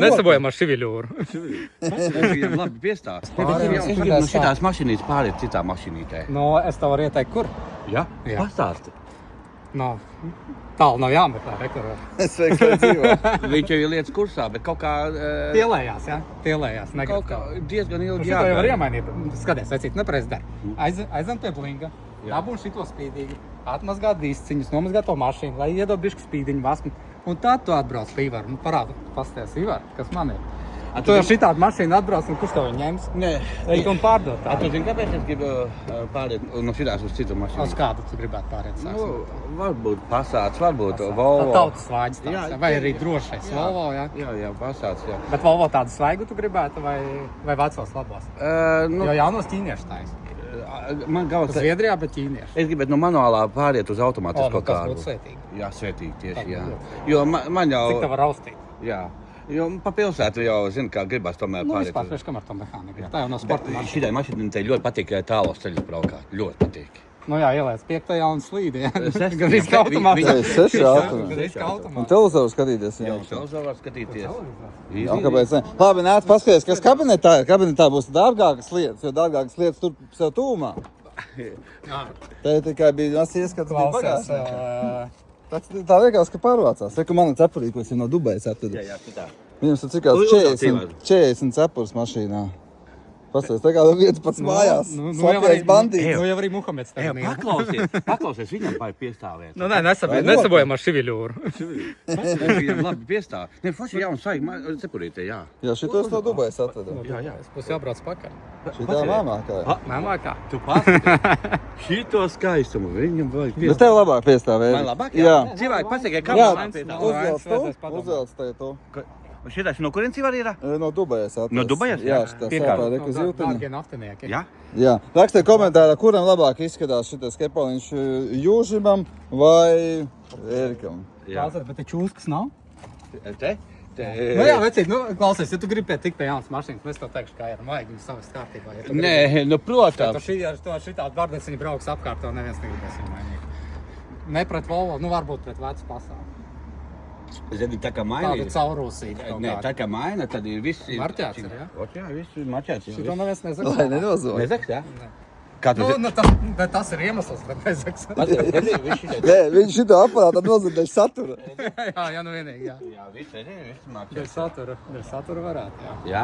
Nesabojam ar šiviļūru. Viņam labi piestāst. Es gribu no šitās mašīnītes pāriet citā mašīnītē. No, es tev varu ieteikt, kur? Ja? Jā. Pastāsti. No, tālu nav jāmeklē, rekurē. Es veiks, lai dzīvo. Viņš jau ir lietas kursā, bet kaut kā... Pielējās, jā? Pielējās. Kaut kā diezgan ilgi Šito jau var jāgāja. iemainīt. Skaties, vecīt, nepareiz dar. Aizem pie blinga, dabūn šito spīdīgi, atmazgāt dīsciņus, nomazgāt to mašīnu, lai iedod bišķi spīdiņu vasku. Un tad tu atbrauc pie Ivaru. Parādu, pasties, Ivar, kas man ir. Tu jau šitādu mašīnu atbrauc, un kurš tev viņu ņems? Nē. Ejt un pārdot Tu tādu. zini, kāpēc es gribu pāriet no šitās uz citu mašīnu? Uz kādu tu gribētu pārēt sāks? Varbūt Passats, varbūt Tā Volvo. tautas vāģis Jā, tāds, vai arī drošais Volvo, jā? Jā, Passats, jā. Bet Volvo tādu svaigu tu gribētu vai vecos labos? Jo jaunos ķīniešu tais. Man galvas... Zviedrijā, bet ķīniešu. Es gribētu no manuālā pāriet uz automātisko Tas kārtu. būtu svētīgi. Jā, svētīgi tieši, Tā jā. būtu. Jo man jau... Cik tev var raustīt? Jā. Jo pa pilsētu jau zinu, kā gribas tomēr Nu, pāriet. vispār priekš kamēr to mehānika. Tā jau nav sporta mašīna. Šitai mašīnai te ļoti patīk tālos ceļus braukāt. Ļoti patīk. Nu jā, ielēc 5. un slīdi, jā. Sestajā. Gandrīz kā automāts. Nē, 6 automāts. Gandrīz kā Un automāts. televizoru skatīties, jā. Jau televizoru var skatīties. Jā, kāpēc ne? Labi, nāc paskaties, kas kabinetā ir. Kabinetā būs dārgākas lietas, jo dārgākas lietas tur sev tūmā. Te tikai bija maz ieskats, bija Klausies, bagāžniekā. Tā liekas, ka pārvācās. Reku mana cepurī, ko es jau no Dubajas atvedu. Jā, tā. Viņam ir cik kāds 40 cepures mašīnā. Pastāst, tā kā vietas pats mājās. Slapjais bandīts. Nu jau arī Muhameds Ej, tagad mīl. paklausies viņam pāri piestāvēt. Nu nē, nesabojam ar šiviļūru. Viņam labi piestāv. Ne, forši jauns saigi cepurītē, jā. Jā, šitos no Dubajas atvedu. Jā. Būs jābrauc pakaļ. Šitā māmākā. Mēmākā. Tu paskaties. Šito skaistumu viņam vajag Bet piestāvēt. tev labāk piestāvēt. Man labāk, Jā. Cilvēki pasaka, kā Jā, man piestāv. uzvelc Vēlreiz to, padomā. uzvelc tagad to. Šitais no kurienes var ir? No Dubajas atvedu. No Dubajas, Jā, jā? šitā Piekārt. sāpā reku ziltiņa. Dārgie naftinieki. Jā? Jā, rakstiet komentārā, kuram labāk izskatās šitais kepaliņš Jūžimam vai Ērikam. Klausies, bet te čūskas nav? Te? Nu jā, vecīt, nu klausies, ja tu gribi tik pie jaunas mašīnas, mēs tev teikšu, kā ir, vajag viņu savas kārtībā. Ja tu gribi- Nē, nu Tu protams. šitādu bardeciņu brauks apkārt, to neviens negribēs viņu mainīt. Ne pret Volvo, nu varbūt pret vecu pasauli. Zini, tā kā Tāda maina. caurūsīga kaut Nē, kāda. tā kā maina, tad ir viss. Marķēts ir, jā? Jā, viss ir marķēts. Šito neviens nezaka. Lai nenozog. Nezaks, jā? Kā tu Nu, bet tas ir iemesls, bet nezaks. Nē, viņš šito aparātu nozaļ satura. Jā, nu vienīgi, jā. Jā, viss ir Dēļ marķēts. satura varētu, jā. Jā.